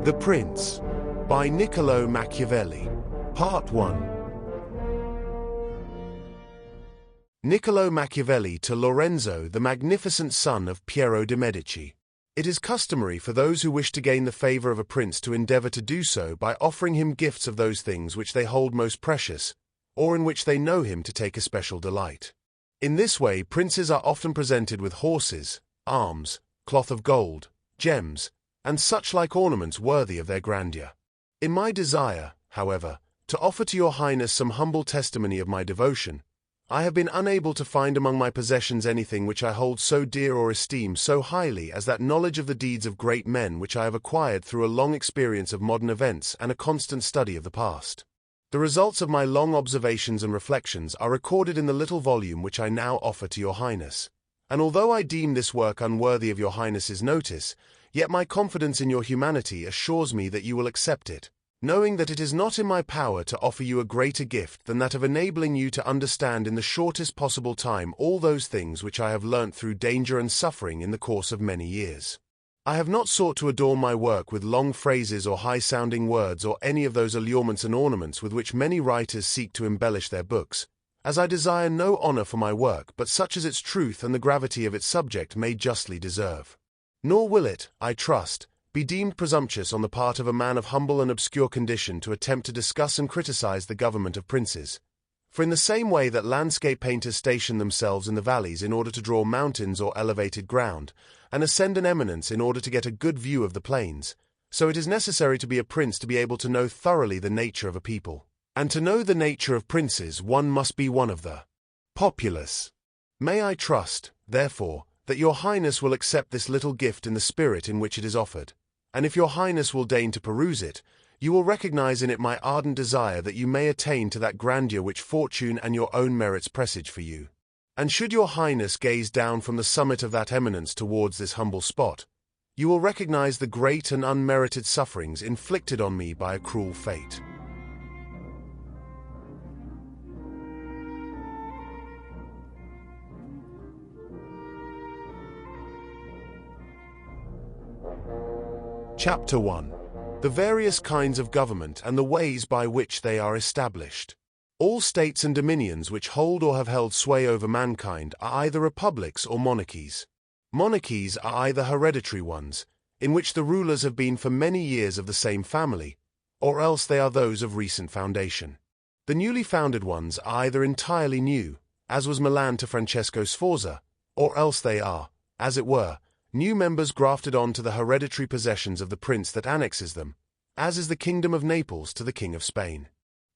The Prince, by Niccolò Machiavelli. Part 1. Niccolò Machiavelli to Lorenzo, the magnificent son of Piero de' Medici. It is customary for those who wish to gain the favor of a prince to endeavor to do so by offering him gifts of those things which they hold most precious, or in which they know him to take especial delight. In this way, princes are often presented with horses, arms, cloth of gold, gems, and such like ornaments worthy of their grandeur. In my desire, however, to offer to your highness some humble testimony of my devotion, I have been unable to find among my possessions anything which I hold so dear or esteem so highly as that knowledge of the deeds of great men which I have acquired through a long experience of modern events and a constant study of the past. The results of my long observations and reflections are recorded in the little volume which I now offer to your highness. And although I deem this work unworthy of your highness's notice, yet my confidence in your humanity assures me that you will accept it, knowing that it is not in my power to offer you a greater gift than that of enabling you to understand in the shortest possible time all those things which I have learnt through danger and suffering in the course of many years. I have not sought to adorn my work with long phrases or high-sounding words or any of those allurements and ornaments with which many writers seek to embellish their books, as I desire no honor for my work but such as its truth and the gravity of its subject may justly deserve. Nor will it, I trust, be deemed presumptuous on the part of a man of humble and obscure condition to attempt to discuss and criticize the government of princes. For in the same way that landscape painters station themselves in the valleys in order to draw mountains or elevated ground, and ascend an eminence in order to get a good view of the plains, so it is necessary to be a prince to be able to know thoroughly the nature of a people. And to know the nature of princes one must be one of the populace. May I trust, therefore, that your highness will accept this little gift in the spirit in which it is offered, and if your highness will deign to peruse it, you will recognize in it my ardent desire that you may attain to that grandeur which fortune and your own merits presage for you. And should your highness gaze down from the summit of that eminence towards this humble spot, you will recognize the great and unmerited sufferings inflicted on me by a cruel fate. Chapter 1. The various kinds of government and the ways by which they are established. All states and dominions which hold or have held sway over mankind are either republics or monarchies. Monarchies are either hereditary ones, in which the rulers have been for many years of the same family, or else they are those of recent foundation. The newly founded ones are either entirely new, as was Milan to Francesco Sforza, or else they are, as it were, new members grafted on to the hereditary possessions of the prince that annexes them, as is the kingdom of Naples to the king of Spain.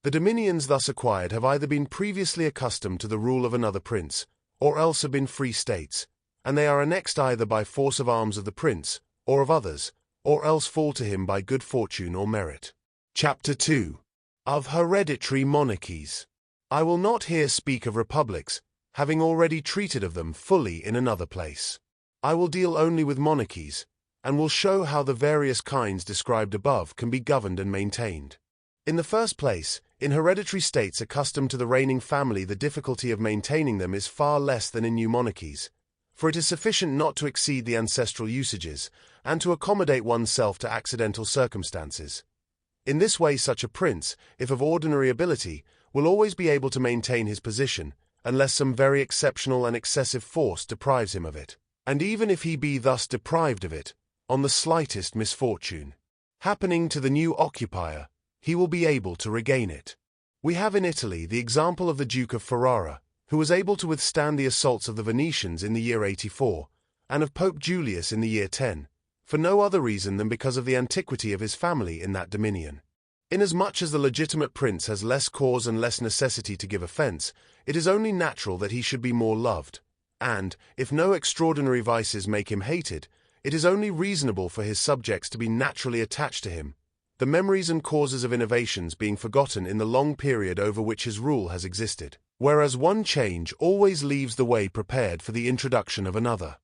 The dominions thus acquired have either been previously accustomed to the rule of another prince, or else have been free states, and they are annexed either by force of arms of the prince, or of others, or else fall to him by good fortune or merit. Chapter 2. Of hereditary monarchies. I will not here speak of republics, having already treated of them fully in another place. I will deal only with monarchies, and will show how the various kinds described above can be governed and maintained. In the first place, in hereditary states accustomed to the reigning family, the difficulty of maintaining them is far less than in new monarchies, for it is sufficient not to exceed the ancestral usages, and to accommodate oneself to accidental circumstances. In this way such a prince, if of ordinary ability, will always be able to maintain his position, unless some very exceptional and excessive force deprives him of it. And even if he be thus deprived of it, on the slightest misfortune happening to the new occupier, he will be able to regain it. We have in Italy the example of the Duke of Ferrara, who was able to withstand the assaults of the Venetians in the year 84, and of Pope Julius in the year 10, for no other reason than because of the antiquity of his family in that dominion. Inasmuch as the legitimate prince has less cause and less necessity to give offense, it is only natural that he should be more loved. And, if no extraordinary vices make him hated, it is only reasonable for his subjects to be naturally attached to him, the memories and causes of innovations being forgotten in the long period over which his rule has existed, whereas one change always leaves the way prepared for the introduction of another.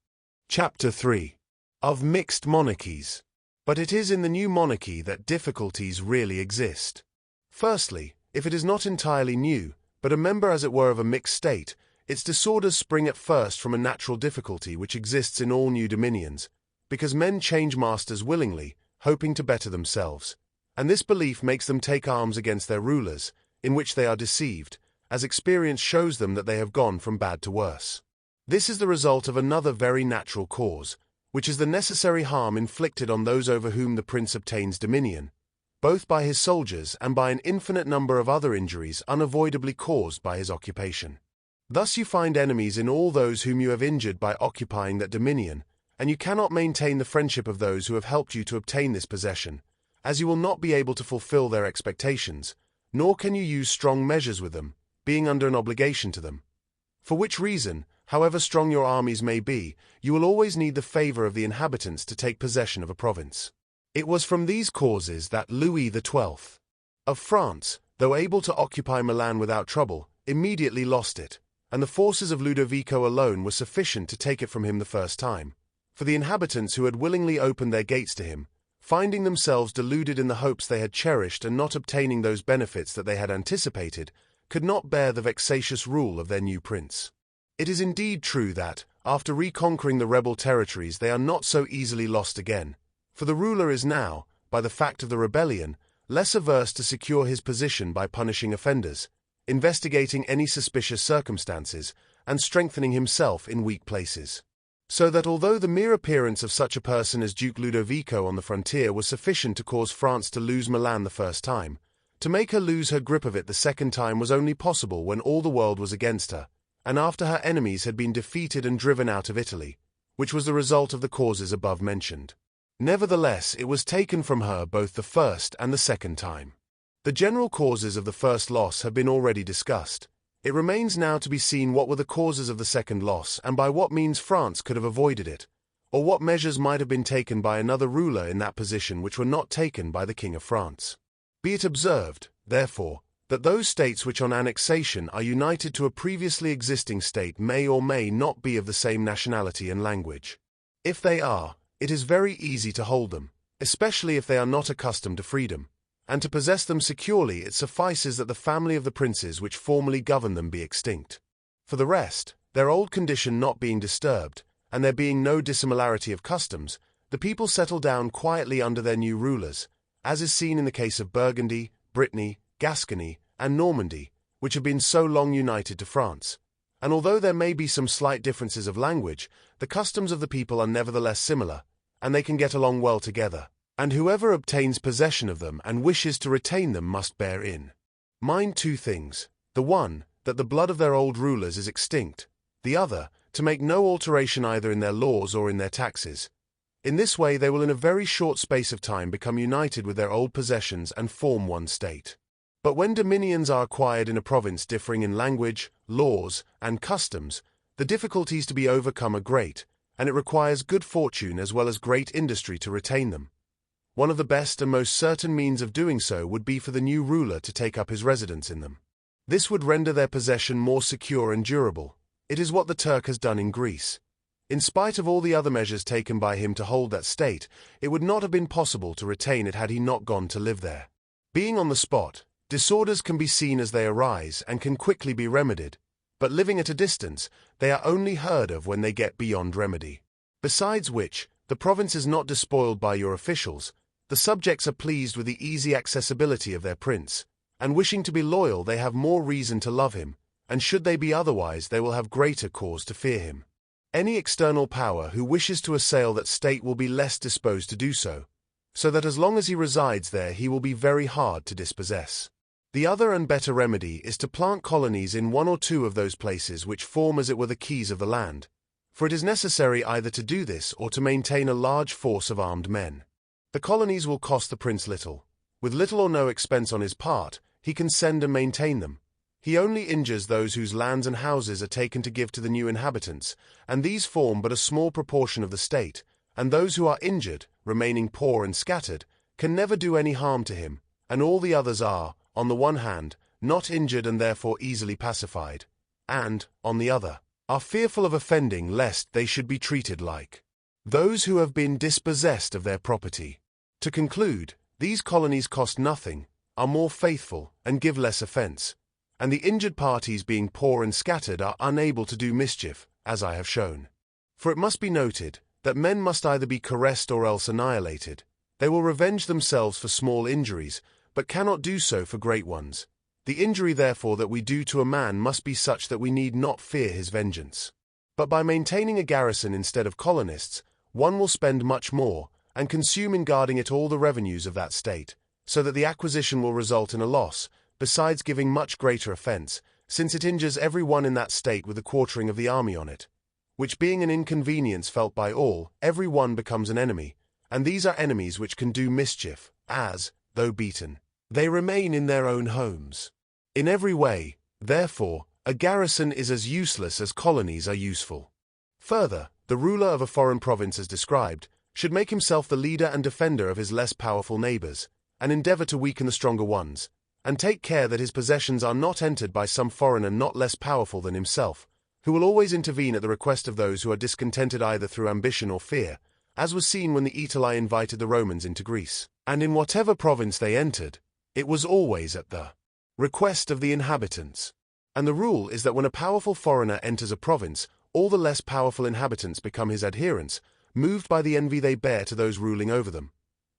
Chapter 3. Of mixed monarchies. But it is in the new monarchy that difficulties really exist. Firstly, if it is not entirely new, but a member as it were of a mixed state, Its disorders spring at first from a natural difficulty which exists in all new dominions, because men change masters willingly, hoping to better themselves, and this belief makes them take arms against their rulers, in which they are deceived, as experience shows them that they have gone from bad to worse. This is the result of another very natural cause, which is the necessary harm inflicted on those over whom the prince obtains dominion, both by his soldiers and by an infinite number of other injuries unavoidably caused by his occupation. Thus you find enemies in all those whom you have injured by occupying that dominion, and you cannot maintain the friendship of those who have helped you to obtain this possession, as you will not be able to fulfill their expectations, nor can you use strong measures with them, being under an obligation to them. For which reason, however strong your armies may be, you will always need the favor of the inhabitants to take possession of a province. It was from these causes that Louis XII of France, though able to occupy Milan without trouble, immediately lost it, and the forces of Ludovico alone were sufficient to take it from him the first time. For the inhabitants who had willingly opened their gates to him, finding themselves deluded in the hopes they had cherished and not obtaining those benefits that they had anticipated, could not bear the vexatious rule of their new prince. It is indeed true that, after reconquering the rebel territories, they are not so easily lost again, for the ruler is now, by the fact of the rebellion, less averse to secure his position by punishing offenders, investigating any suspicious circumstances, and strengthening himself in weak places. So that although the mere appearance of such a person as Duke Ludovico on the frontier was sufficient to cause France to lose Milan the first time, to make her lose her grip of it the second time was only possible when all the world was against her, and after her enemies had been defeated and driven out of Italy, which was the result of the causes above mentioned. Nevertheless, it was taken from her both the first and the second time. The general causes of the first loss have been already discussed. It remains now to be seen what were the causes of the second loss and by what means France could have avoided it, or what measures might have been taken by another ruler in that position which were not taken by the King of France. Be it observed, therefore, that those states which on annexation are united to a previously existing state may or may not be of the same nationality and language. If they are, it is very easy to hold them, especially if they are not accustomed to freedom. And to possess them securely it suffices that the family of the princes which formerly governed them be extinct. For the rest, their old condition not being disturbed, and there being no dissimilarity of customs, the people settle down quietly under their new rulers, as is seen in the case of Burgundy, Brittany, Gascony, and Normandy, which have been so long united to France. And although there may be some slight differences of language, the customs of the people are nevertheless similar, and they can get along well together. And whoever obtains possession of them and wishes to retain them must bear in mind two things: the one, that the blood of their old rulers is extinct; the other, to make no alteration either in their laws or in their taxes. In this way they will in a very short space of time become united with their old possessions and form one state. But when dominions are acquired in a province differing in language, laws, and customs, the difficulties to be overcome are great, and it requires good fortune as well as great industry to retain them. One of the best and most certain means of doing so would be for the new ruler to take up his residence in them. This would render their possession more secure and durable. It is what the Turk has done in Greece. In spite of all the other measures taken by him to hold that state, it would not have been possible to retain it had he not gone to live there. Being on the spot, disorders can be seen as they arise and can quickly be remedied, but living at a distance, they are only heard of when they get beyond remedy. Besides which, the province is not despoiled by your officials. The subjects are pleased with the easy accessibility of their prince, and wishing to be loyal they have more reason to love him, and should they be otherwise they will have greater cause to fear him. Any external power who wishes to assail that state will be less disposed to do so, so that as long as he resides there he will be very hard to dispossess. The other and better remedy is to plant colonies in one or two of those places which form as it were the keys of the land, for it is necessary either to do this or to maintain a large force of armed men. The colonies will cost the prince little. With little or no expense on his part, he can send and maintain them. He only injures those whose lands and houses are taken to give to the new inhabitants, and these form but a small proportion of the state, and those who are injured, remaining poor and scattered, can never do any harm to him, and all the others are, on the one hand, not injured and therefore easily pacified, and, on the other, are fearful of offending lest they should be treated like those who have been dispossessed of their property. To conclude, these colonies cost nothing, are more faithful, and give less offense. and the injured parties being poor and scattered are unable to do mischief, as I have shown. For it must be noted that men must either be caressed or else annihilated. They will revenge themselves for small injuries, but cannot do so for great ones. The injury, therefore, that we do to a man must be such that we need not fear his vengeance. But by maintaining a garrison instead of colonists, one will spend much more, and consume in guarding it all the revenues of that state, so that the acquisition will result in a loss, besides giving much greater offence, since it injures every one in that state with the quartering of the army on it, which being an inconvenience felt by all, every one becomes an enemy, and these are enemies which can do mischief, as, though beaten, they remain in their own homes. In every way, therefore, a garrison is as useless as colonies are useful. Further, the ruler of a foreign province as described, should make himself the leader and defender of his less powerful neighbors, and endeavor to weaken the stronger ones, and take care that his possessions are not entered by some foreigner not less powerful than himself, who will always intervene at the request of those who are discontented either through ambition or fear, as was seen when the Aetoli invited the Romans into Greece. And in whatever province they entered, it was always at the request of the inhabitants. And the rule is that when a powerful foreigner enters a province, all the less powerful inhabitants become his adherents, moved by the envy they bear to those ruling over them.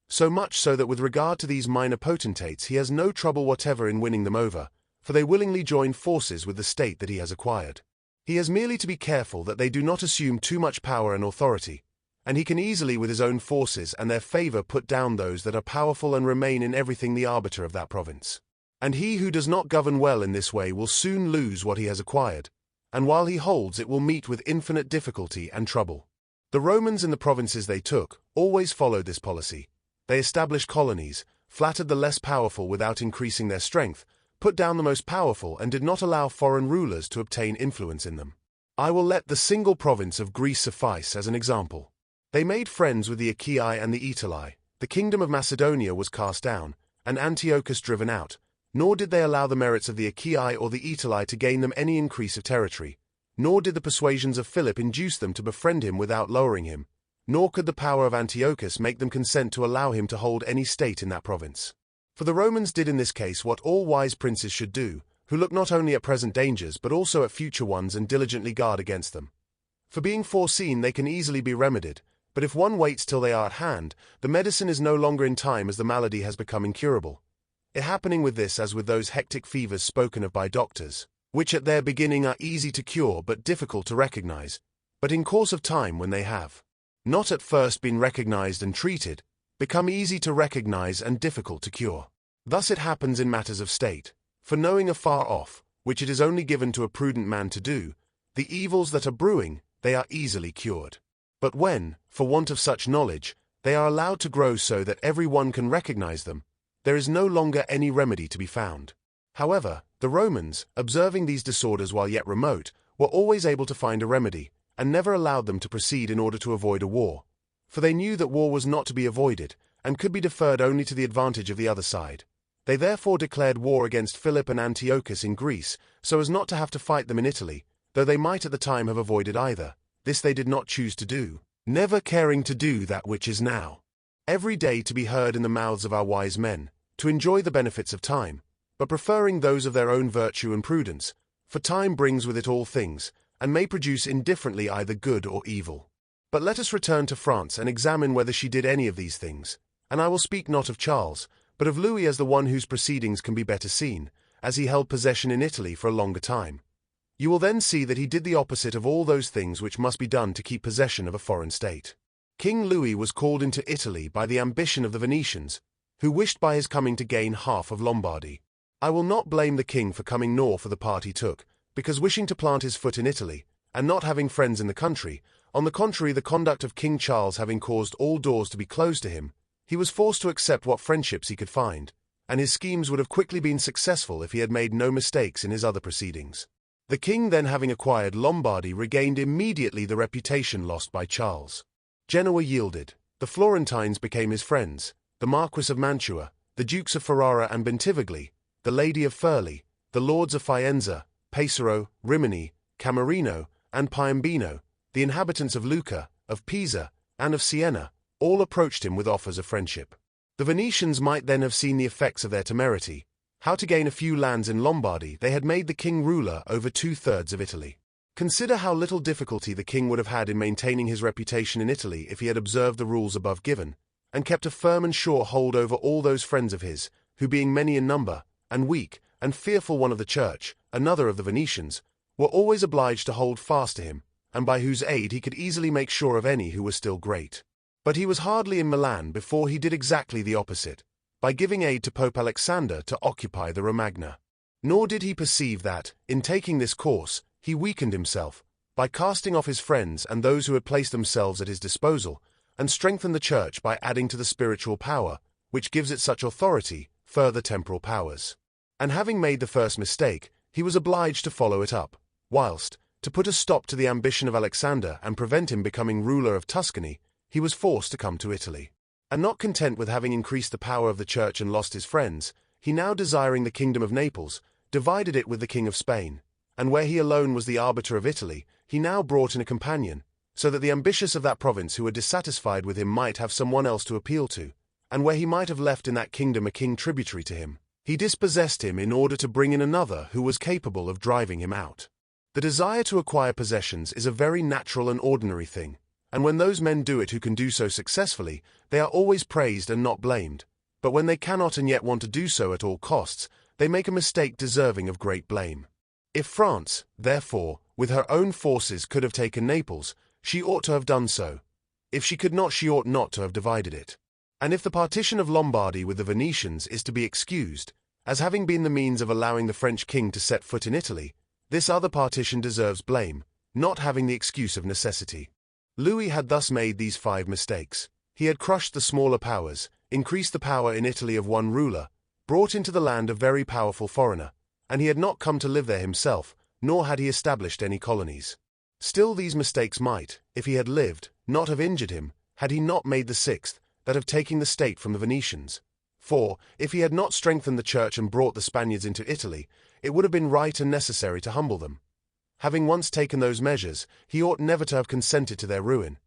So much so that with regard to these minor potentates he has no trouble whatever in winning them over, for they willingly join forces with the state that he has acquired. He has merely to be careful that they do not assume too much power and authority, and he can easily with his own forces and their favor put down those that are powerful and remain in everything the arbiter of that province. And he who does not govern well in this way will soon lose what he has acquired, and while he holds it will meet with infinite difficulty and trouble. The Romans in the provinces they took always followed this policy. They established colonies, flattered the less powerful without increasing their strength, put down the most powerful and did not allow foreign rulers to obtain influence in them. I will let the single province of Greece suffice as an example. They made friends with the Achaei and the Aetoli. The kingdom of Macedonia was cast down, and Antiochus driven out, nor did they allow the merits of the Achaei or the Aetoli to gain them any increase of territory, nor did the persuasions of Philip induce them to befriend him without lowering him, nor could the power of Antiochus make them consent to allow him to hold any state in that province. For the Romans did in this case what all wise princes should do, who look not only at present dangers but also at future ones and diligently guard against them. For being foreseen they can easily be remedied, but if one waits till they are at hand, the medicine is no longer in time as the malady has become incurable. It happening with this as with those hectic fevers spoken of by doctors, which at their beginning are easy to cure but difficult to recognize, but in course of time when they have not at first been recognized and treated, become easy to recognize and difficult to cure. Thus it happens in matters of state, for knowing afar off, which it is only given to a prudent man to do, the evils that are brewing, they are easily cured. But when, for want of such knowledge, they are allowed to grow so that every one can recognize them, there is no longer any remedy to be found. However, the Romans, observing these disorders while yet remote, were always able to find a remedy, and never allowed them to proceed in order to avoid a war. For they knew that war was not to be avoided, and could be deferred only to the advantage of the other side. They therefore declared war against Philip and Antiochus in Greece, so as not to have to fight them in Italy, though they might at the time have avoided either. This they did not choose to do, never caring to do that which is now every day to be heard in the mouths of our wise men, to enjoy the benefits of time, but preferring those of their own virtue and prudence, for time brings with it all things, and may produce indifferently either good or evil. But let us return to France and examine whether she did any of these things, and I will speak not of Charles, but of Louis as the one whose proceedings can be better seen, as he held possession in Italy for a longer time. You will then see that he did the opposite of all those things which must be done to keep possession of a foreign state. King Louis was called into Italy by the ambition of the Venetians, who wished by his coming to gain half of Lombardy. I will not blame the king for coming nor for the part he took, because wishing to plant his foot in Italy, and not having friends in the country, on the contrary the conduct of King Charles having caused all doors to be closed to him, he was forced to accept what friendships he could find, and his schemes would have quickly been successful if he had made no mistakes in his other proceedings. The king then having acquired Lombardy regained immediately the reputation lost by Charles. Genoa yielded, the Florentines became his friends, the Marquis of Mantua, the Dukes of Ferrara and Bentivogli, the Lady of Furli, the Lords of Faenza, Pesaro, Rimini, Camerino, and Piombino, the inhabitants of Lucca, of Pisa, and of Siena, all approached him with offers of friendship. The Venetians might then have seen the effects of their temerity, how to gain a few lands in Lombardy, they had made the king ruler over 2/3 of Italy. Consider how little difficulty the king would have had in maintaining his reputation in Italy if he had observed the rules above given, and kept a firm and sure hold over all those friends of his, who being many in number, and weak, and fearful one of the church, another of the Venetians, were always obliged to hold fast to him, and by whose aid he could easily make sure of any who were still great. But he was hardly in Milan before he did exactly the opposite, by giving aid to Pope Alexander to occupy the Romagna. Nor did he perceive that, in taking this course, he weakened himself, by casting off his friends and those who had placed themselves at his disposal, and strengthened the church by adding to the spiritual power, which gives it such authority, further temporal powers. And having made the first mistake, he was obliged to follow it up, whilst, to put a stop to the ambition of Alexander and prevent him becoming ruler of Tuscany, he was forced to come to Italy. And not content with having increased the power of the church and lost his friends, he now desiring the kingdom of Naples, divided it with the king of Spain, and where he alone was the arbiter of Italy, he now brought in a companion, so that the ambitious of that province who were dissatisfied with him might have someone else to appeal to, and where he might have left in that kingdom a king tributary to him, he dispossessed him in order to bring in another who was capable of driving him out. The desire to acquire possessions is a very natural and ordinary thing, and when those men do it who can do so successfully, they are always praised and not blamed, but when they cannot and yet want to do so at all costs, they make a mistake deserving of great blame. If France, therefore, with her own forces could have taken Naples, she ought to have done so. If she could not, she ought not to have divided it. And if the partition of Lombardy with the Venetians is to be excused, as having been the means of allowing the French king to set foot in Italy, this other partition deserves blame, not having the excuse of necessity. Louis had thus made these 5 mistakes. He had crushed the smaller powers, increased the power in Italy of one ruler, brought into the land a very powerful foreigner, and he had not come to live there himself, nor had he established any colonies. Still these mistakes might, if he had lived, not have injured him, had he not made the 6th, that of taking the state from the Venetians. For, if he had not strengthened the church and brought the Spaniards into Italy, it would have been right and necessary to humble them. Having once taken those measures, he ought never to have consented to their ruin,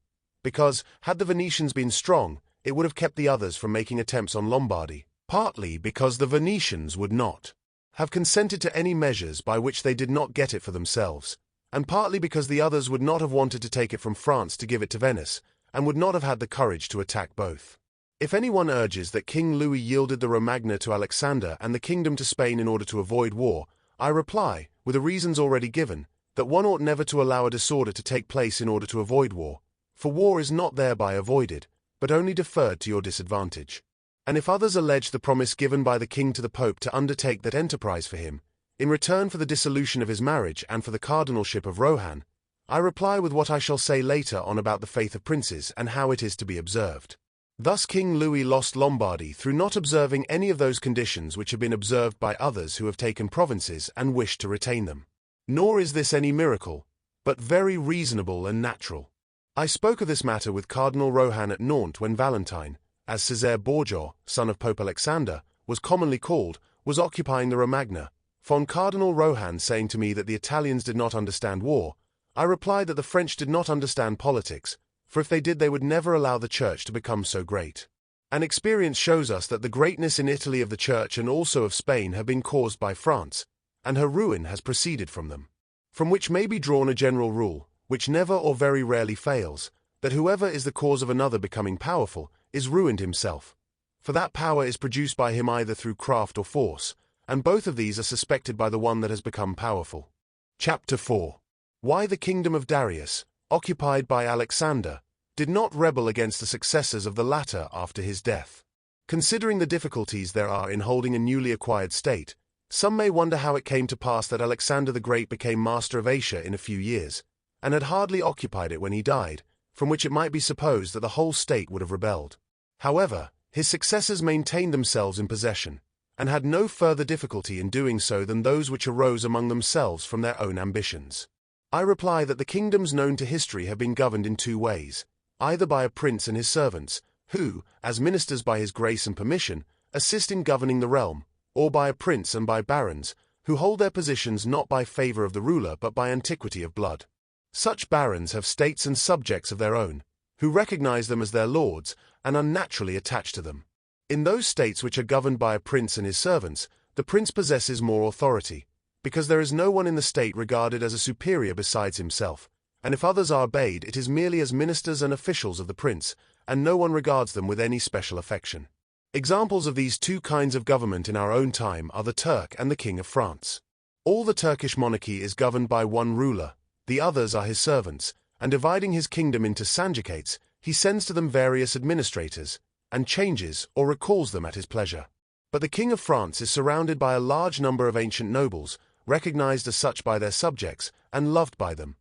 because, had the Venetians been strong, it would have kept the others from making attempts on Lombardy, partly because the Venetians would not have consented to any measures by which they did not get it for themselves, and partly because the others would not have wanted to take it from France to give it to Venice, and would not have had the courage to attack both. If anyone urges that King Louis yielded the Romagna to Alexander and the kingdom to Spain in order to avoid war, I reply, with the reasons already given, that one ought never to allow a disorder to take place in order to avoid war, for war is not thereby avoided, but only deferred to your disadvantage. And if others allege the promise given by the king to the Pope to undertake that enterprise for him, in return for the dissolution of his marriage and for the cardinalship of Rohan, I reply with what I shall say later on about the faith of princes and how it is to be observed. Thus King Louis lost Lombardy through not observing any of those conditions which have been observed by others who have taken provinces and wish to retain them. Nor is this any miracle, but very reasonable and natural. I spoke of this matter with Cardinal Rohan at Nantes when Valentine, as Cesare Borgia, son of Pope Alexander, was commonly called, was occupying the Romagna. For on Cardinal Rohan saying to me that the Italians did not understand war, I replied that the French did not understand politics, for if they did they would never allow the Church to become so great. And experience shows us that the greatness in Italy of the Church and also of Spain have been caused by France, and her ruin has proceeded from them. From which may be drawn a general rule, which never or very rarely fails, that whoever is the cause of another becoming powerful, is ruined himself. For that power is produced by him either through craft or force, and both of these are suspected by the one that has become powerful. Chapter 4. Why the kingdom of Darius, occupied by Alexander, did not rebel against the successors of the latter after his death. Considering the difficulties there are in holding a newly acquired state, some may wonder how it came to pass that Alexander the Great became master of Asia in a few years, and had hardly occupied it when he died, from which it might be supposed that the whole state would have rebelled. However, his successors maintained themselves in possession, and had no further difficulty in doing so than those which arose among themselves from their own ambitions. I reply that the kingdoms known to history have been governed in 2 ways, either by a prince and his servants, who, as ministers by his grace and permission, assist in governing the realm, or by a prince and by barons, who hold their positions not by favor of the ruler but by antiquity of blood. Such barons have states and subjects of their own, who recognize them as their lords and are naturally attached to them. In those states which are governed by a prince and his servants, the prince possesses more authority, because there is no one in the state regarded as a superior besides himself, and if others are obeyed, it is merely as ministers and officials of the prince, and no one regards them with any special affection. Examples of these two kinds of government in our own time are the Turk and the King of France. All the Turkish monarchy is governed by one ruler, the others are his servants, and dividing his kingdom into sanjakates, he sends to them various administrators, and changes or recalls them at his pleasure. But the King of France is surrounded by a large number of ancient nobles, recognized as such by their subjects, and loved by them.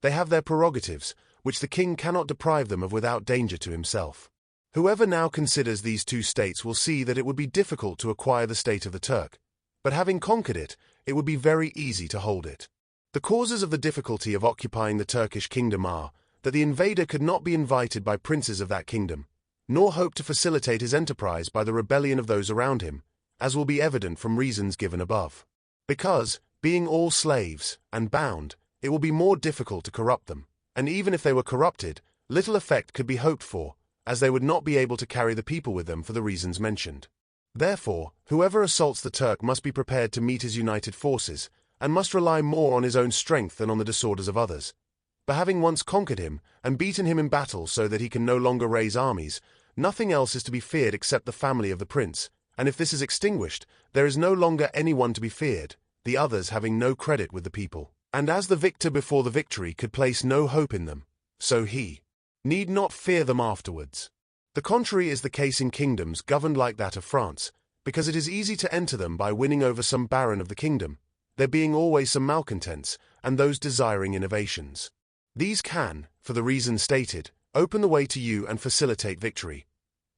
They have their prerogatives, which the king cannot deprive them of without danger to himself. Whoever now considers these two states will see that it would be difficult to acquire the state of the Turk, but having conquered it, it would be very easy to hold it. The causes of the difficulty of occupying the Turkish kingdom are, that the invader could not be invited by princes of that kingdom, nor hope to facilitate his enterprise by the rebellion of those around him, as will be evident from reasons given above. Because, being all slaves, and bound, it will be more difficult to corrupt them, and even if they were corrupted, little effect could be hoped for, as they would not be able to carry the people with them for the reasons mentioned. Therefore, whoever assaults the Turk must be prepared to meet his united forces, and must rely more on his own strength than on the disorders of others. But having once conquered him, and beaten him in battle so that he can no longer raise armies, nothing else is to be feared except the family of the prince, and if this is extinguished, there is no longer any one to be feared, the others having no credit with the people. And as the victor before the victory could place no hope in them, so he need not fear them afterwards. The contrary is the case in kingdoms governed like that of France, because it is easy to enter them by winning over some baron of the kingdom, there being always some malcontents, and those desiring innovations. These can, for the reasons stated, open the way to you and facilitate victory.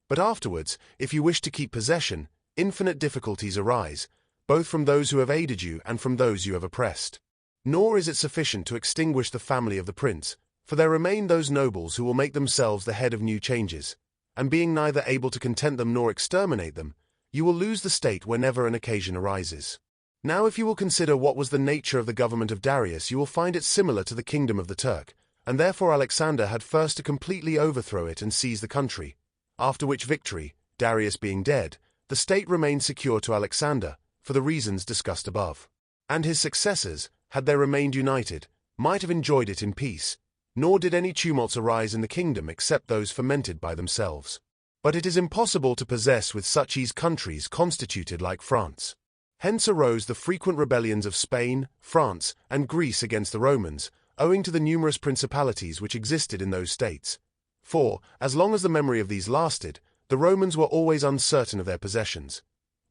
But afterwards, if you wish to keep possession, infinite difficulties arise, both from those who have aided you and from those you have oppressed. Nor is it sufficient to extinguish the family of the prince, for there remain those nobles who will make themselves the head of new changes, and being neither able to content them nor exterminate them, you will lose the state whenever an occasion arises. Now if you will consider what was the nature of the government of Darius, you will find it similar to the kingdom of the Turk, and therefore Alexander had first to completely overthrow it and seize the country, after which victory, Darius being dead, the state remained secure to Alexander, for the reasons discussed above. And his successors, had they remained united, might have enjoyed it in peace, nor did any tumults arise in the kingdom except those fomented by themselves. But it is impossible to possess with such ease countries constituted like France. Hence arose the frequent rebellions of Spain, France, and Greece against the Romans, owing to the numerous principalities which existed in those states. For, as long as the memory of these lasted, the Romans were always uncertain of their possessions.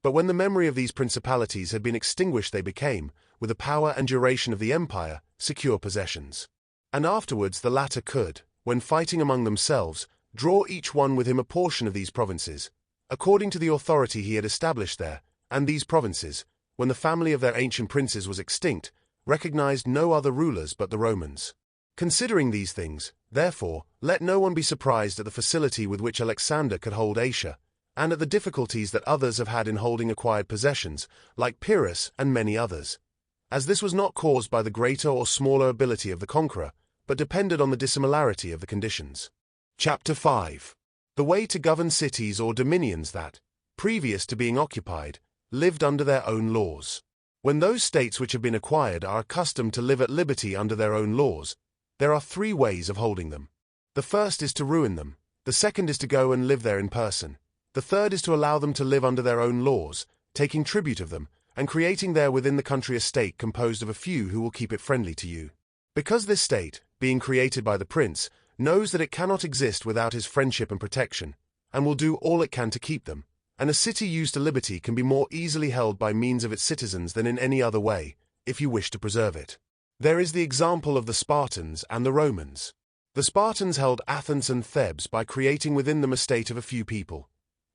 But when the memory of these principalities had been extinguished, they became, with the power and duration of the empire, secure possessions. And afterwards the latter could, when fighting among themselves, draw each one with him a portion of these provinces, according to the authority he had established there, and these provinces, when the family of their ancient princes was extinct, recognized no other rulers but the Romans. Considering these things, therefore, let no one be surprised at the facility with which Alexander could hold Asia, and at the difficulties that others have had in holding acquired possessions, like Pyrrhus and many others, as this was not caused by the greater or smaller ability of the conqueror, but depended on the dissimilarity of the conditions. Chapter 5. The way to govern cities or dominions that, previous to being occupied, lived under their own laws. When those states which have been acquired are accustomed to live at liberty under their own laws, there are three ways of holding them. The first is to ruin them, the second is to go and live there in person, the third is to allow them to live under their own laws, taking tribute of them, and creating there within the country a state composed of a few who will keep it friendly to you. Because this state, being created by the prince, knows that it cannot exist without his friendship and protection, and will do all it can to keep them, and a city used to liberty can be more easily held by means of its citizens than in any other way, if you wish to preserve it. There is the example of the Spartans and the Romans. The Spartans held Athens and Thebes by creating within them a state of a few people.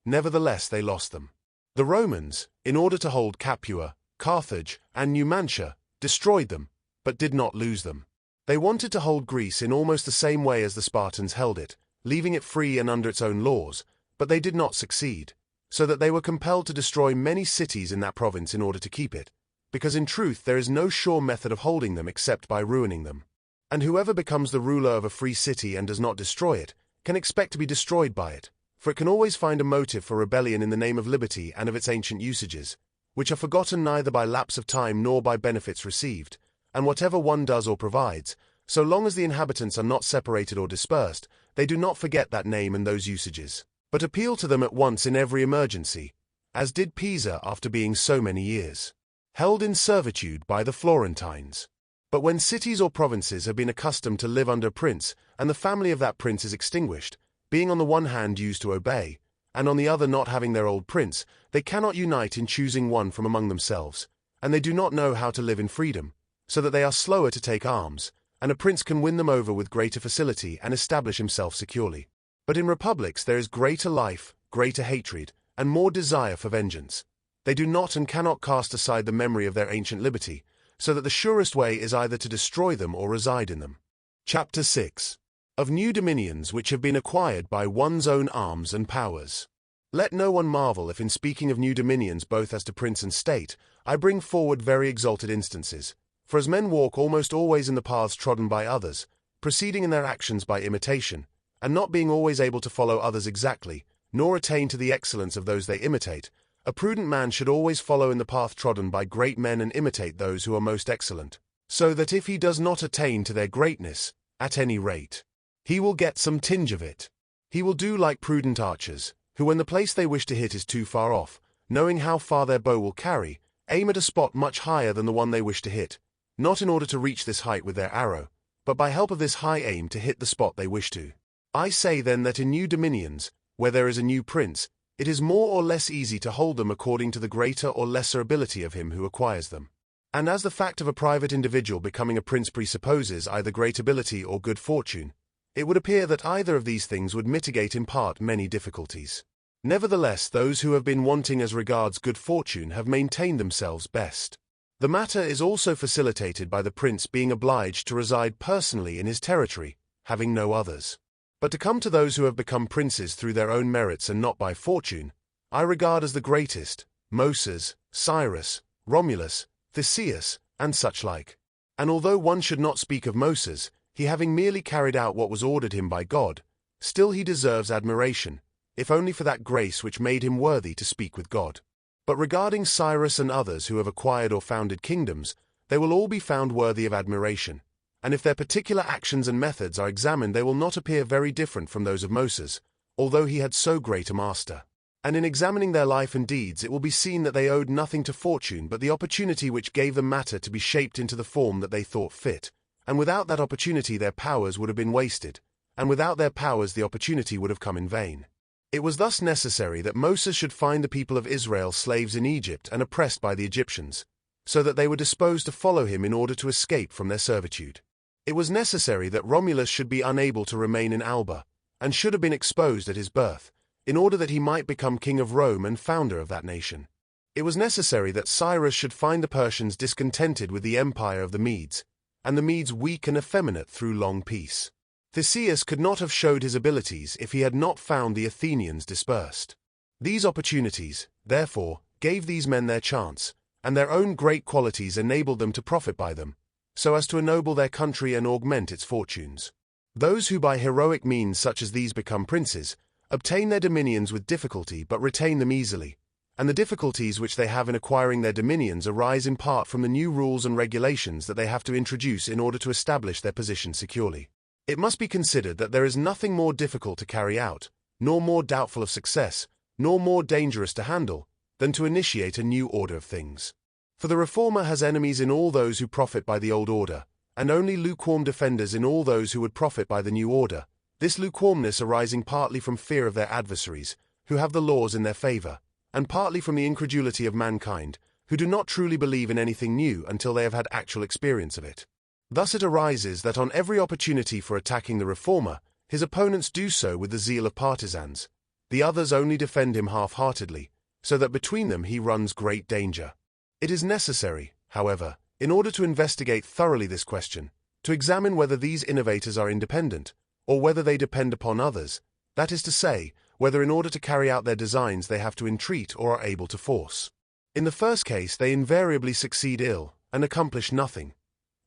Nevertheless, they lost them. The Romans, in order to hold Capua, Carthage, and Numantia, destroyed them, but did not lose them. They wanted to hold Greece in almost the same way as the Spartans held it, leaving it free and under its own laws, but they did not succeed, so that they were compelled to destroy many cities in that province in order to keep it, because in truth there is no sure method of holding them except by ruining them. And whoever becomes the ruler of a free city and does not destroy it, can expect to be destroyed by it, for it can always find a motive for rebellion in the name of liberty and of its ancient usages, which are forgotten neither by lapse of time nor by benefits received, and whatever one does or provides, so long as the inhabitants are not separated or dispersed, they do not forget that name and those usages, but appeal to them at once in every emergency, as did Pisa after being so many years held in servitude by the Florentines. But when cities or provinces have been accustomed to live under a prince, and the family of that prince is extinguished, being on the one hand used to obey, and on the other not having their old prince, they cannot unite in choosing one from among themselves, and they do not know how to live in freedom, so that they are slower to take arms, and a prince can win them over with greater facility and establish himself securely. But in republics there is greater life, greater hatred, and more desire for vengeance. They do not and cannot cast aside the memory of their ancient liberty, so that the surest way is either to destroy them or reside in them. Chapter 6. Of new dominions which have been acquired by one's own arms and powers. Let no one marvel if in speaking of new dominions both as to prince and state, I bring forward very exalted instances, for as men walk almost always in the paths trodden by others, proceeding in their actions by imitation, and not being always able to follow others exactly, nor attain to the excellence of those they imitate, a prudent man should always follow in the path trodden by great men and imitate those who are most excellent, so that if he does not attain to their greatness, at any rate, he will get some tinge of it. He will do like prudent archers, who when the place they wish to hit is too far off, knowing how far their bow will carry, aim at a spot much higher than the one they wish to hit, not in order to reach this height with their arrow, but by help of this high aim to hit the spot they wish to. I say then that in new dominions, where there is a new prince, it is more or less easy to hold them according to the greater or lesser ability of him who acquires them. And as the fact of a private individual becoming a prince presupposes either great ability or good fortune, it would appear that either of these things would mitigate in part many difficulties. Nevertheless, those who have been wanting as regards good fortune have maintained themselves best. The matter is also facilitated by the prince being obliged to reside personally in his territory, having no others. But to come to those who have become princes through their own merits and not by fortune, I regard as the greatest, Moses, Cyrus, Romulus, Theseus, and such like. And although one should not speak of Moses, he having merely carried out what was ordered him by God, still he deserves admiration, if only for that grace which made him worthy to speak with God. But regarding Cyrus and others who have acquired or founded kingdoms, they will all be found worthy of admiration, and if their particular actions and methods are examined they will not appear very different from those of Moses, although he had so great a master. And in examining their life and deeds it will be seen that they owed nothing to fortune but the opportunity which gave them matter to be shaped into the form that they thought fit, and without that opportunity their powers would have been wasted, and without their powers the opportunity would have come in vain. It was thus necessary that Moses should find the people of Israel slaves in Egypt and oppressed by the Egyptians, so that they were disposed to follow him in order to escape from their servitude. It was necessary that Romulus should be unable to remain in Alba, and should have been exposed at his birth, in order that he might become king of Rome and founder of that nation. It was necessary that Cyrus should find the Persians discontented with the empire of the Medes, and the Medes weak and effeminate through long peace. Theseus could not have showed his abilities if he had not found the Athenians dispersed. These opportunities, therefore, gave these men their chance, and their own great qualities enabled them to profit by them, so as to ennoble their country and augment its fortunes. Those who by heroic means such as these become princes, obtain their dominions with difficulty but retain them easily, and the difficulties which they have in acquiring their dominions arise in part from the new rules and regulations that they have to introduce in order to establish their position securely. It must be considered that there is nothing more difficult to carry out, nor more doubtful of success, nor more dangerous to handle, than to initiate a new order of things. For the reformer has enemies in all those who profit by the old order, and only lukewarm defenders in all those who would profit by the new order, this lukewarmness arising partly from fear of their adversaries, who have the laws in their favor, and partly from the incredulity of mankind, who do not truly believe in anything new until they have had actual experience of it. Thus it arises that on every opportunity for attacking the reformer, his opponents do so with the zeal of partisans, the others only defend him half-heartedly, so that between them he runs great danger. It is necessary, however, in order to investigate thoroughly this question, to examine whether these innovators are independent, or whether they depend upon others, that is to say, whether in order to carry out their designs they have to entreat or are able to force. In the first case they invariably succeed ill, and accomplish nothing.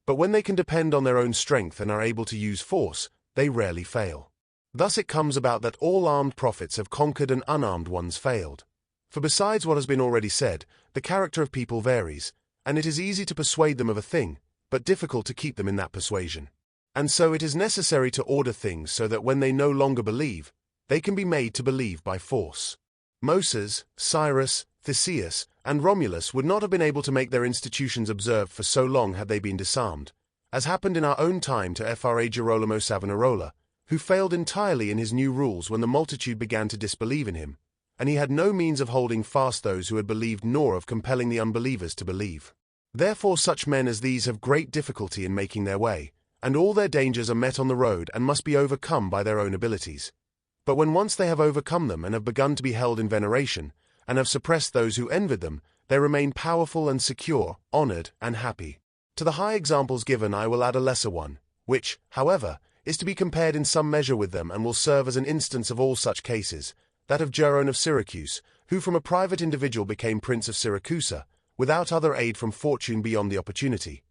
But when they can depend on their own strength and are able to use force, they rarely fail. Thus it comes about that all armed prophets have conquered and unarmed ones failed. For besides what has been already said, the character of people varies, and it is easy to persuade them of a thing, but difficult to keep them in that persuasion. And so it is necessary to order things so that when they no longer believe, they can be made to believe by force. Moses, Cyrus, Theseus, and Romulus would not have been able to make their institutions observed for so long had they been disarmed, as happened in our own time to Fra Girolamo Savonarola, who failed entirely in his new rules when the multitude began to disbelieve in him, and he had no means of holding fast those who had believed nor of compelling the unbelievers to believe. Therefore such men as these have great difficulty in making their way, and all their dangers are met on the road and must be overcome by their own abilities. But when once they have overcome them and have begun to be held in veneration, and have suppressed those who envied them, they remain powerful and secure, honored and happy. To the high examples given I will add a lesser one, which, however, is to be compared in some measure with them and will serve as an instance of all such cases, that of Jeron of Syracuse, who from a private individual became Prince of Syracusa, without other aid from fortune beyond the opportunity.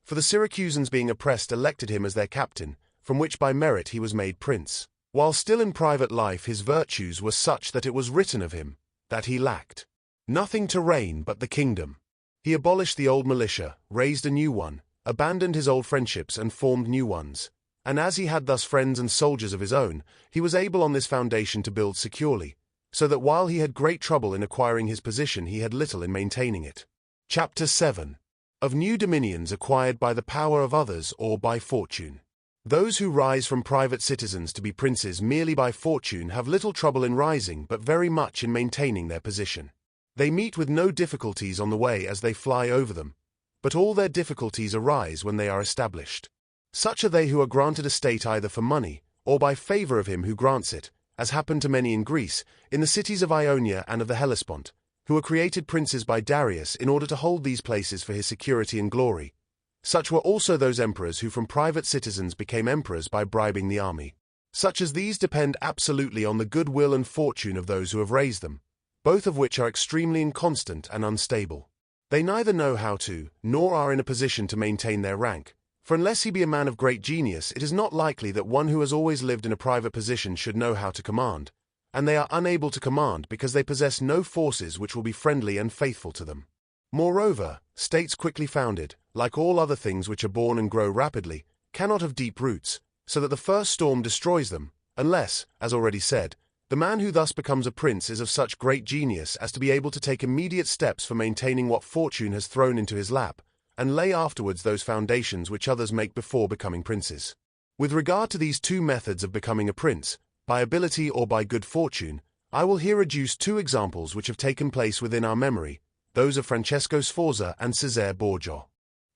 For the Syracusans being oppressed elected him as their captain, from which by merit he was made prince. While still in private life his virtues were such that it was written of him, that he lacked nothing to reign but the kingdom. He abolished the old militia, raised a new one, abandoned his old friendships and formed new ones. And as he had thus friends and soldiers of his own, he was able on this foundation to build securely, so that while he had great trouble in acquiring his position he had little in maintaining it. Chapter 7. Of new dominions acquired by the power of others or by fortune. Those who rise from private citizens to be princes merely by fortune have little trouble in rising but very much in maintaining their position. They meet with no difficulties on the way as they fly over them, but all their difficulties arise when they are established. Such are they who are granted a state either for money, or by favor of him who grants it, as happened to many in Greece, in the cities of Ionia and of the Hellespont, who were created princes by Darius in order to hold these places for his security and glory. Such were also those emperors who from private citizens became emperors by bribing the army. Such as these depend absolutely on the good will and fortune of those who have raised them, both of which are extremely inconstant and unstable. They neither know how to, nor are in a position to maintain their rank, for unless he be a man of great genius, it is not likely that one who has always lived in a private position should know how to command, and they are unable to command because they possess no forces which will be friendly and faithful to them. Moreover, states quickly founded, like all other things which are born and grow rapidly, cannot have deep roots, so that the first storm destroys them, unless, as already said, the man who thus becomes a prince is of such great genius as to be able to take immediate steps for maintaining what fortune has thrown into his lap, and lay afterwards those foundations which others make before becoming princes. With regard to these two methods of becoming a prince, by ability or by good fortune, I will here adduce two examples which have taken place within our memory, those of Francesco Sforza and Cesare Borgia.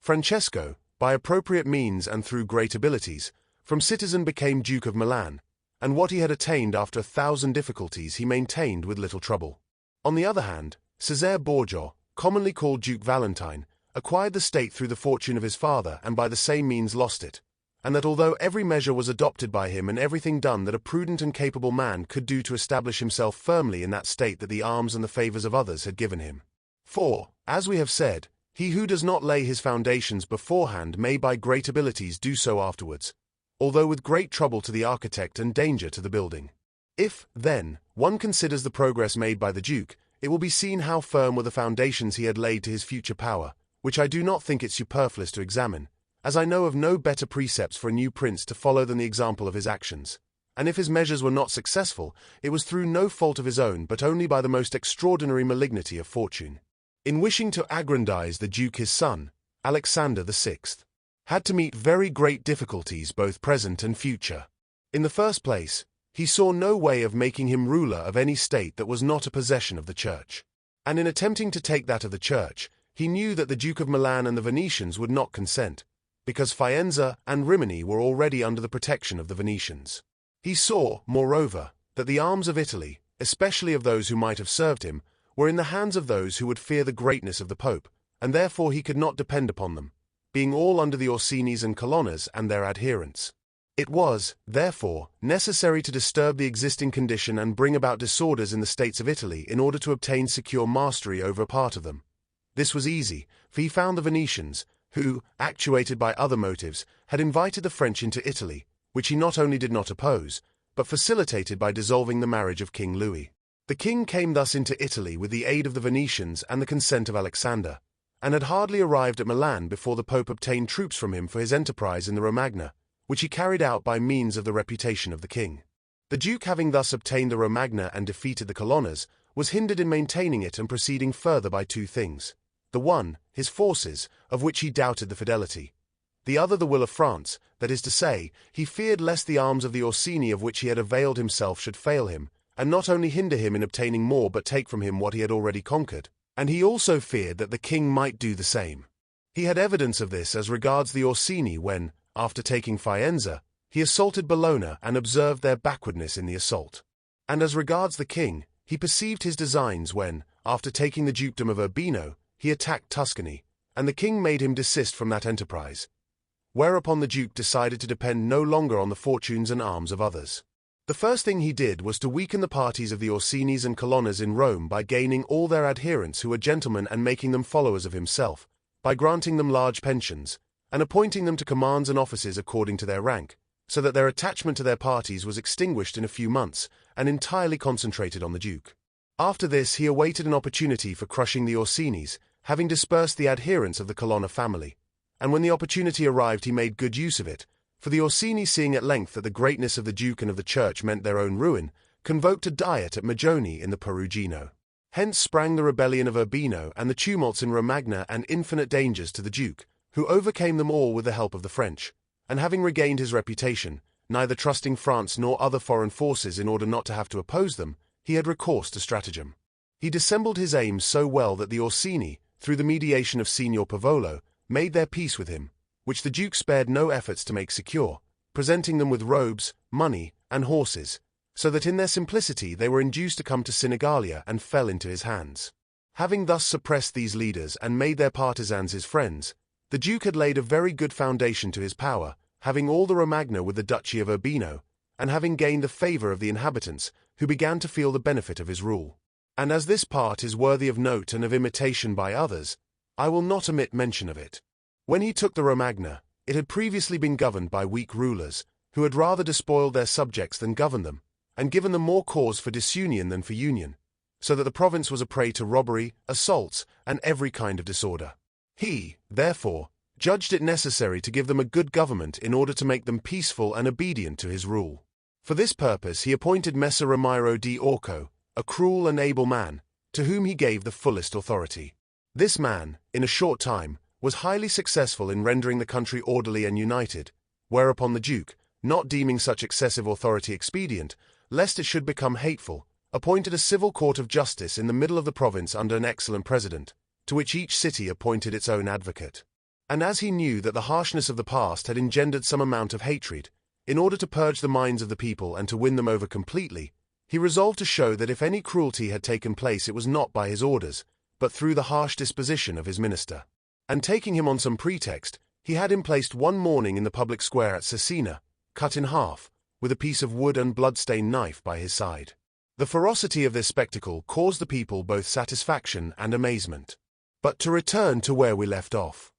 Francesco, by appropriate means and through great abilities, from citizen became Duke of Milan, and what he had attained after 1,000 difficulties he maintained with little trouble. On the other hand, Cesare Borgia, commonly called Duke Valentine, acquired the state through the fortune of his father and by the same means lost it, and that although every measure was adopted by him and everything done that a prudent and capable man could do to establish himself firmly in that state that the arms and the favors of others had given him. For, as we have said, he who does not lay his foundations beforehand may by great abilities do so afterwards, although with great trouble to the architect and danger to the building. If, then, one considers the progress made by the Duke, it will be seen how firm were the foundations he had laid to his future power, which I do not think it superfluous to examine, as I know of no better precepts for a new prince to follow than the example of his actions. And if his measures were not successful, it was through no fault of his own but only by the most extraordinary malignity of fortune. In wishing to aggrandize the Duke his son, Alexander VI had to meet very great difficulties both present and future. In the first place, he saw no way of making him ruler of any state that was not a possession of the Church. And in attempting to take that of the Church, he knew that the Duke of Milan and the Venetians would not consent, because Faenza and Rimini were already under the protection of the Venetians. He saw, moreover, that the arms of Italy, especially of those who might have served him, were in the hands of those who would fear the greatness of the Pope, and therefore he could not depend upon them, being all under the Orsinis and Colonnas and their adherents. It was, therefore, necessary to disturb the existing condition and bring about disorders in the states of Italy in order to obtain secure mastery over a part of them. This was easy, for he found the Venetians, who, actuated by other motives, had invited the French into Italy, which he not only did not oppose, but facilitated by dissolving the marriage of King Louis. The king came thus into Italy with the aid of the Venetians and the consent of Alexander, and had hardly arrived at Milan before the Pope obtained troops from him for his enterprise in the Romagna, which he carried out by means of the reputation of the king. The Duke, having thus obtained the Romagna and defeated the Colonnas, was hindered in maintaining it and proceeding further by two things: the one, his forces, of which he doubted the fidelity; the other, the will of France, that is to say, he feared lest the arms of the Orsini of which he had availed himself should fail him, and not only hinder him in obtaining more but take from him what he had already conquered, and he also feared that the king might do the same. He had evidence of this as regards the Orsini when, after taking Faenza, he assaulted Bologna and observed their backwardness in the assault. And as regards the king, he perceived his designs when, after taking the dukedom of Urbino, he attacked Tuscany, and the king made him desist from that enterprise, whereupon the duke decided to depend no longer on the fortunes and arms of others. The first thing he did was to weaken the parties of the Orsinis and Colonnas in Rome by gaining all their adherents who were gentlemen and making them followers of himself, by granting them large pensions, and appointing them to commands and offices according to their rank, so that their attachment to their parties was extinguished in a few months, and entirely concentrated on the duke. After this he awaited an opportunity for crushing the Orsinis, having dispersed the adherents of the Colonna family, and when the opportunity arrived he made good use of it, for the Orsini, seeing at length that the greatness of the duke and of the church meant their own ruin, convoked a diet at Magione in the Perugino. Hence sprang the rebellion of Urbino and the tumults in Romagna and infinite dangers to the duke, who overcame them all with the help of the French, and having regained his reputation, neither trusting France nor other foreign forces in order not to have to oppose them, he had recourse to stratagem. He dissembled his aims so well that the Orsini, through the mediation of Signor Pavolo, made their peace with him, which the duke spared no efforts to make secure, presenting them with robes, money, and horses, so that in their simplicity they were induced to come to Sinigalia and fell into his hands. Having thus suppressed these leaders and made their partisans his friends, the duke had laid a very good foundation to his power, having all the Romagna with the duchy of Urbino, and having gained the favor of the inhabitants, who began to feel the benefit of his rule. And as this part is worthy of note and of imitation by others, I will not omit mention of it. When he took the Romagna, it had previously been governed by weak rulers, who had rather despoiled their subjects than governed them, and given them more cause for disunion than for union, so that the province was a prey to robbery, assaults, and every kind of disorder. He, therefore, judged it necessary to give them a good government in order to make them peaceful and obedient to his rule. For this purpose he appointed Messer Ramiro di Orco, a cruel and able man, to whom he gave the fullest authority. This man, in a short time, was highly successful in rendering the country orderly and united, whereupon the duke, not deeming such excessive authority expedient, lest it should become hateful, appointed a civil court of justice in the middle of the province under an excellent president, to which each city appointed its own advocate. And as he knew that the harshness of the past had engendered some amount of hatred, in order to purge the minds of the people and to win them over completely, he resolved to show that if any cruelty had taken place it was not by his orders, but through the harsh disposition of his minister. And taking him on some pretext, he had him placed one morning in the public square at Cesena, cut in half, with a piece of wood and blood-stained knife by his side. The ferocity of this spectacle caused the people both satisfaction and amazement. But to return to where we left off.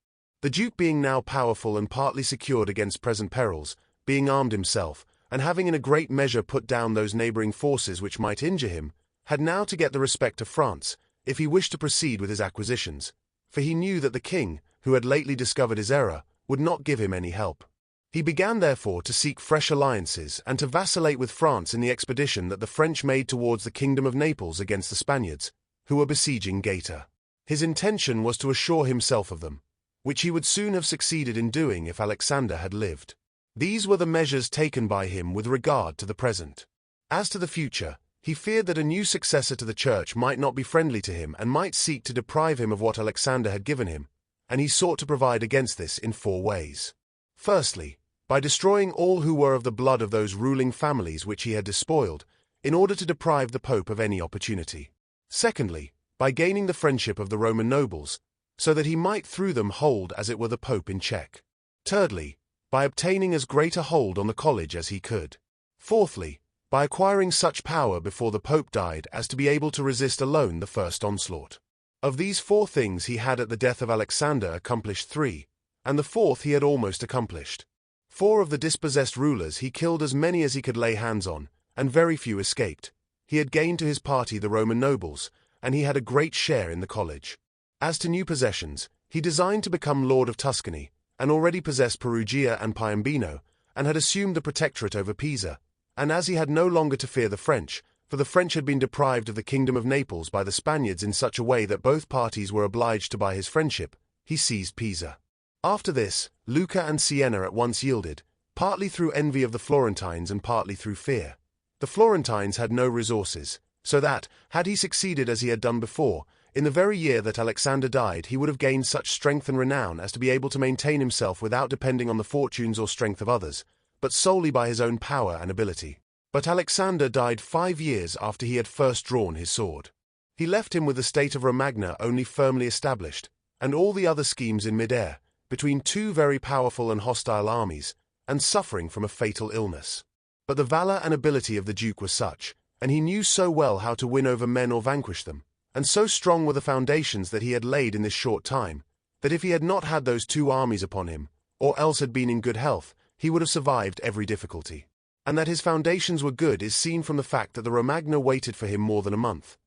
The duke, being now powerful and partly secured against present perils, being armed himself, and having in a great measure put down those neighboring forces which might injure him, had now to get the respect of France, if he wished to proceed with his acquisitions, for he knew that the king, who had lately discovered his error, would not give him any help. He began therefore to seek fresh alliances and to vacillate with France in the expedition that the French made towards the kingdom of Naples against the Spaniards, who were besieging Gaeta. His intention was to assure himself of them, which he would soon have succeeded in doing if Alexander had lived. These were the measures taken by him with regard to the present. As to the future, he feared that a new successor to the church might not be friendly to him and might seek to deprive him of what Alexander had given him, and he sought to provide against this in 4 ways. Firstly, by destroying all who were of the blood of those ruling families which he had despoiled, in order to deprive the Pope of any opportunity. Secondly, by gaining the friendship of the Roman nobles, so that he might through them hold as it were the Pope in check. Thirdly, by obtaining as great a hold on the college as he could. Fourthly, by acquiring such power before the Pope died as to be able to resist alone the first onslaught. Of these 4 things he had at the death of Alexander accomplished 3, and the 4th he had almost accomplished. 4 of the dispossessed rulers he killed as many as he could lay hands on, and very few escaped. he had gained to his party the Roman nobles, and he had a great share in the college. As to new possessions, he designed to become Lord of Tuscany, and already possessed Perugia and Piombino, and had assumed the protectorate over Pisa, and as he had no longer to fear the French, for the French had been deprived of the kingdom of Naples by the Spaniards in such a way that both parties were obliged to buy his friendship, he seized Pisa. After this, Lucca and Siena at once yielded, partly through envy of the Florentines and partly through fear. The Florentines had no resources, so that, had he succeeded as he had done before, in the very year that Alexander died he would have gained such strength and renown as to be able to maintain himself without depending on the fortunes or strength of others, but solely by his own power and ability. But Alexander died 5 years after he had first drawn his sword. He left him with the state of Romagna only firmly established, and all the other schemes in mid-air, between two very powerful and hostile armies, and suffering from a fatal illness. But the valor and ability of the Duke was such, and he knew so well how to win over men or vanquish them, and so strong were the foundations that he had laid in this short time, that if he had not had those 2 armies upon him, or else had been in good health, he would have survived every difficulty. And that his foundations were good is seen from the fact that the Romagna waited for him more than a month.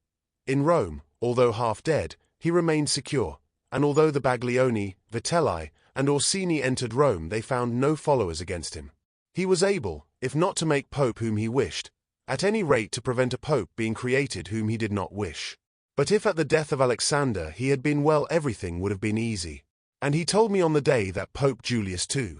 In Rome, although half dead, he remained secure, and although the Baglioni, Vitelli, and Orsini entered Rome they found no followers against him. He was able, if not to make pope whom he wished, at any rate to prevent a pope being created whom he did not wish. But if at the death of Alexander he had been well, everything would have been easy. And he told me on the day that Pope Julius II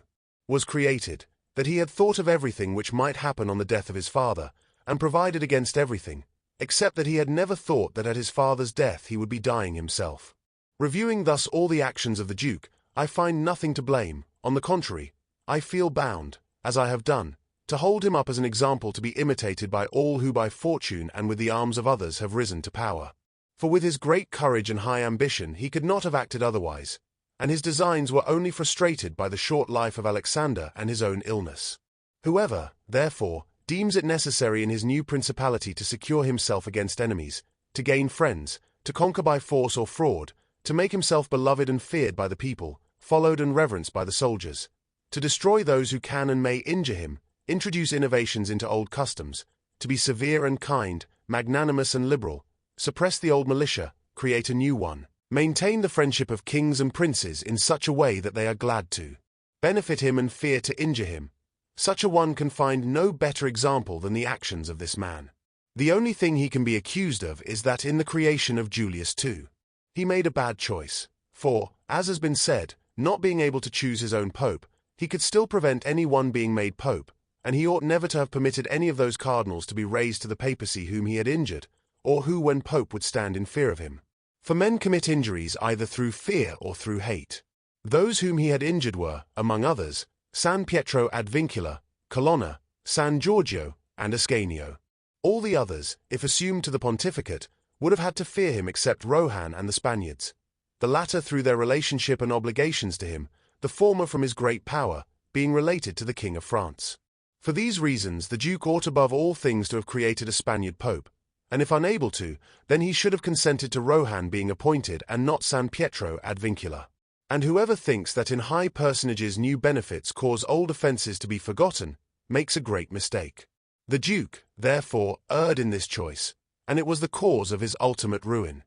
was created, that he had thought of everything which might happen on the death of his father, and provided against everything, except that he had never thought that at his father's death he would be dying himself. Reviewing thus all the actions of the Duke, I find nothing to blame. On the contrary, I feel bound, as I have done, to hold him up as an example to be imitated by all who by fortune and with the arms of others have risen to power. For with his great courage and high ambition he could not have acted otherwise, and his designs were only frustrated by the short life of Alexander and his own illness. Whoever, therefore, deems it necessary in his new principality to secure himself against enemies, to gain friends, to conquer by force or fraud, to make himself beloved and feared by the people, followed and reverenced by the soldiers, to destroy those who can and may injure him, introduce innovations into old customs, to be severe and kind, magnanimous and liberal, suppress the old militia, create a new one, maintain the friendship of kings and princes in such a way that they are glad to benefit him and fear to injure him. Such a one can find no better example than the actions of this man. The only thing he can be accused of is that in the creation of Julius II, he made a bad choice, for, as has been said, not being able to choose his own pope, he could still prevent any one being made pope, and he ought never to have permitted any of those cardinals to be raised to the papacy whom he had injured, or who when pope would stand in fear of him. For men commit injuries either through fear or through hate. Those whom he had injured were, among others, San Pietro ad Vincula, Colonna, San Giorgio, and Ascanio. All the others, if assumed to the pontificate, would have had to fear him except Rohan and the Spaniards, the latter through their relationship and obligations to him, the former from his great power, being related to the King of France. For these reasons the Duke ought above all things to have created a Spaniard pope, and if unable to, then he should have consented to Rohan being appointed and not San Pietro ad Vincula. And whoever thinks that in high personages new benefits cause old offences to be forgotten, makes a great mistake. The Duke, therefore, erred in this choice, and it was the cause of his ultimate ruin.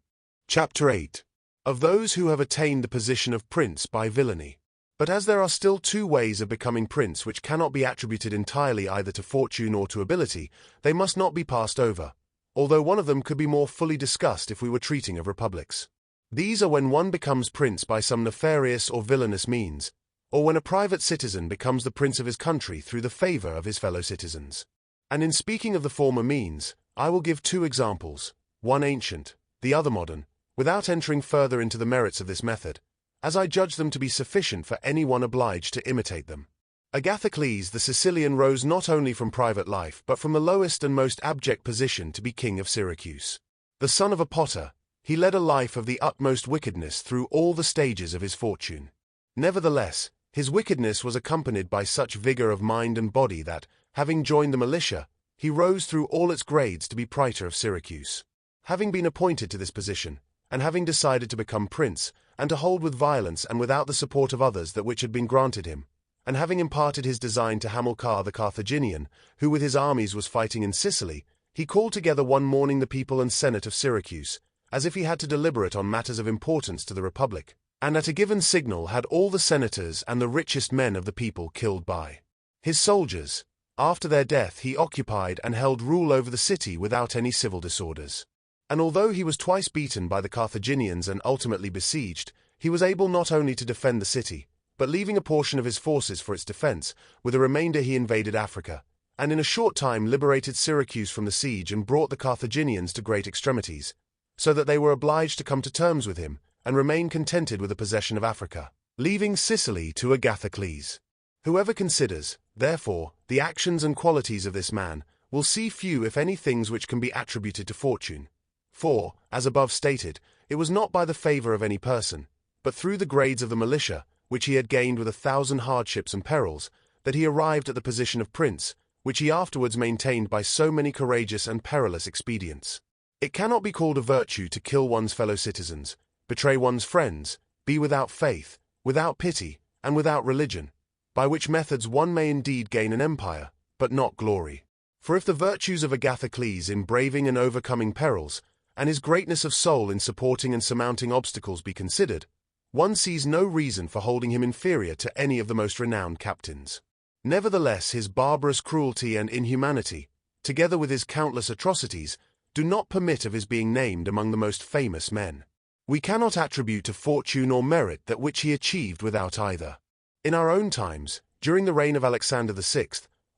Chapter 8. Of those who have attained the position of prince by villainy. But as there are still 2 ways of becoming prince which cannot be attributed entirely either to fortune or to ability, they must not be passed over, although one of them could be more fully discussed if we were treating of republics. These are when one becomes prince by some nefarious or villainous means, or when a private citizen becomes the prince of his country through the favor of his fellow citizens. And in speaking of the former means, I will give 2 examples, one ancient, the other modern, without entering further into the merits of this method, as I judge them to be sufficient for any one obliged to imitate them. Agathocles the Sicilian rose not only from private life but from the lowest and most abject position to be king of Syracuse. The son of a potter, he led a life of the utmost wickedness through all the stages of his fortune. Nevertheless, his wickedness was accompanied by such vigor of mind and body that, having joined the militia, he rose through all its grades to be praetor of Syracuse. Having been appointed to this position, and having decided to become prince, and to hold with violence and without the support of others that which had been granted him, and having imparted his design to Hamilcar the Carthaginian, who with his armies was fighting in Sicily, He called together one morning the people and senate of Syracuse, as if he had to deliberate on matters of importance to the Republic, and at a given signal had all the senators and the richest men of the people killed by his soldiers. After their death he occupied and held rule over the city without any civil disorders. And although he was twice beaten by the Carthaginians and ultimately besieged, he was able not only to defend the city, but leaving a portion of his forces for its defense, with the remainder he invaded Africa, and in a short time liberated Syracuse from the siege and brought the Carthaginians to great extremities, so that they were obliged to come to terms with him, and remain contented with the possession of Africa, leaving Sicily to Agathocles. Whoever considers, therefore, the actions and qualities of this man, will see few if any things which can be attributed to fortune. For, as above stated, it was not by the favor of any person, but through the grades of the militia, which he had gained with 1,000 hardships and perils, that he arrived at the position of prince, which he afterwards maintained by so many courageous and perilous expedients. It cannot be called a virtue to kill one's fellow citizens, betray one's friends, be without faith, without pity, and without religion, by which methods one may indeed gain an empire, but not glory. For if the virtues of Agathocles in braving and overcoming perils, and his greatness of soul in supporting and surmounting obstacles be considered, one sees no reason for holding him inferior to any of the most renowned captains. Nevertheless, his barbarous cruelty and inhumanity, together with his countless atrocities, do not permit of his being named among the most famous men. We cannot attribute to fortune or merit that which he achieved without either. In our own times, during the reign of Alexander VI,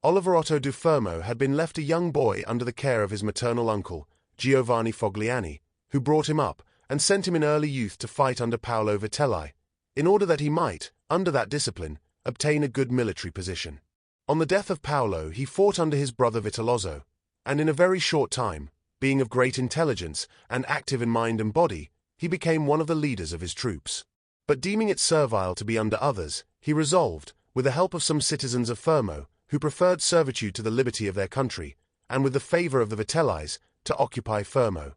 Oliver Otto du Fermo had been left a young boy under the care of his maternal uncle, Giovanni Fogliani, who brought him up, and sent him in early youth to fight under Paolo Vitelli, in order that he might, under that discipline, obtain a good military position. On the death of Paolo he fought under his brother Vitellozzo, and in a very short time, being of great intelligence and active in mind and body, he became one of the leaders of his troops. But deeming it servile to be under others, he resolved, with the help of some citizens of Fermo, who preferred servitude to the liberty of their country, and with the favor of the Vitellis, to occupy Fermo.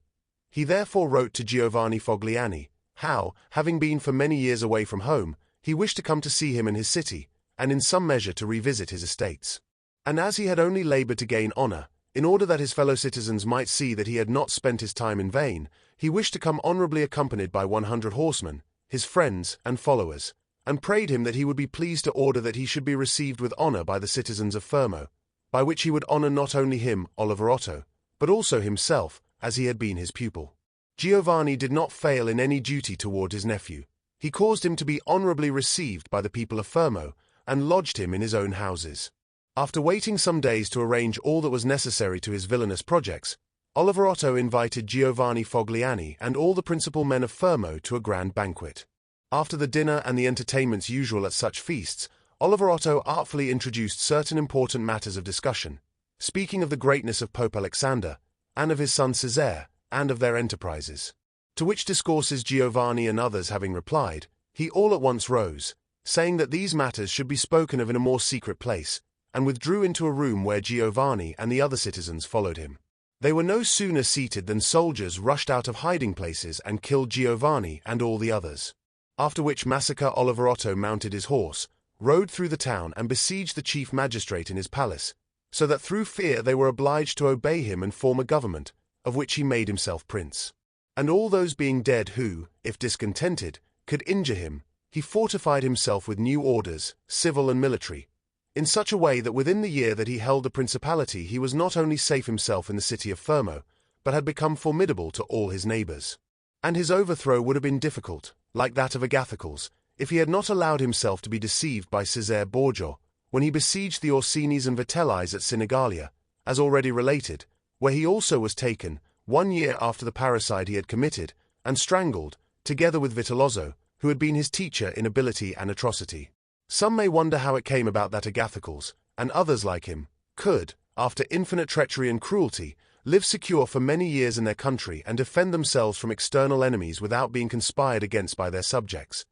He therefore wrote to Giovanni Fogliani, how, having been for many years away from home, he wished to come to see him in his city, and in some measure to revisit his estates. And as he had only labored to gain honor, in order that his fellow citizens might see that he had not spent his time in vain, he wished to come honorably accompanied by 100 horsemen, his friends and followers, and prayed him that he would be pleased to order that he should be received with honor by the citizens of Fermo, by which he would honor not only him, Oliver Otto, but also himself, as he had been his pupil. Giovanni did not fail in any duty toward his nephew. He caused him to be honorably received by the people of Fermo, and lodged him in his own houses. After waiting some days to arrange all that was necessary to his villainous projects, Oliver Otto invited Giovanni Fogliani and all the principal men of Fermo to a grand banquet. After the dinner and the entertainments usual at such feasts, Oliver Otto artfully introduced certain important matters of discussion, speaking of the greatness of Pope Alexander, and of his son Cesare, and of their enterprises. To which discourses Giovanni and others having replied, he all at once rose, saying that these matters should be spoken of in a more secret place, and withdrew into a room where Giovanni and the other citizens followed him. They were no sooner seated than soldiers rushed out of hiding places and killed Giovanni and all the others. After which massacre Oliver Otto mounted his horse, rode through the town and besieged the chief magistrate in his palace, so that through fear they were obliged to obey him and form a government, of which he made himself prince. And all those being dead who, if discontented, could injure him, he fortified himself with new orders, civil and military, in such a way that within the year that he held the principality he was not only safe himself in the city of Fermo, but had become formidable to all his neighbors. And his overthrow would have been difficult, like that of Agathocles, if he had not allowed himself to be deceived by Cesare Borgia, when he besieged the Orsinis and Vitellis at Sinigalia, as already related, where he also was taken, 1 year after the parricide he had committed, and strangled, together with Vitellozzo, who had been his teacher in ability and atrocity. Some may wonder how it came about that Agathocles, and others like him, could, after infinite treachery and cruelty, live secure for many years in their country and defend themselves from external enemies without being conspired against by their subjects,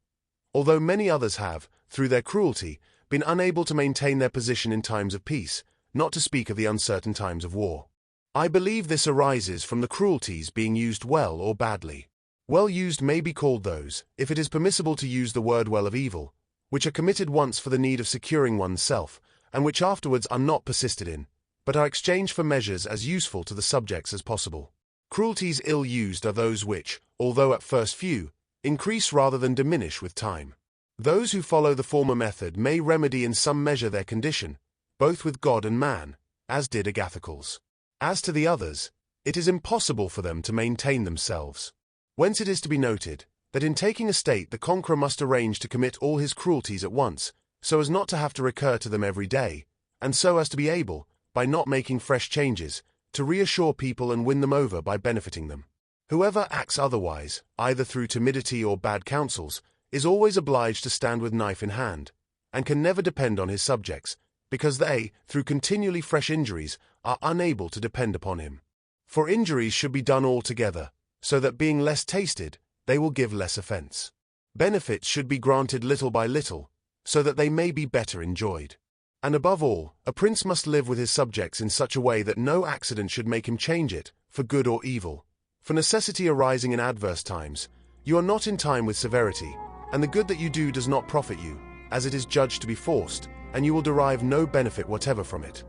although many others have, through their cruelty, been unable to maintain their position in times of peace, not to speak of the uncertain times of war. I believe this arises from the cruelties being used well or badly. Well used may be called those, if it is permissible to use the word well of evil, which are committed once for the need of securing one's self, and which afterwards are not persisted in, but are exchanged for measures as useful to the subjects as possible. Cruelties ill-used are those which, although at first few, increase rather than diminish with time. Those who follow the former method may remedy in some measure their condition, both with God and man, as did Agathocles. As to the others, it is impossible for them to maintain themselves. Whence it is to be noted, that in taking a state the conqueror must arrange to commit all his cruelties at once, so as not to have to recur to them every day, and so as to be able, by not making fresh changes, to reassure people and win them over by benefiting them. Whoever acts otherwise, either through timidity or bad counsels, is always obliged to stand with knife in hand, and can never depend on his subjects, because they, through continually fresh injuries, are unable to depend upon him. For injuries should be done all together, so that being less tasted, they will give less offense. Benefits should be granted little by little, so that they may be better enjoyed. And above all, a prince must live with his subjects in such a way that no accident should make him change it, for good or evil. For necessity arising in adverse times, you are not in time with severity, and the good that you do does not profit you, as it is judged to be forced, and you will derive no benefit whatever from it.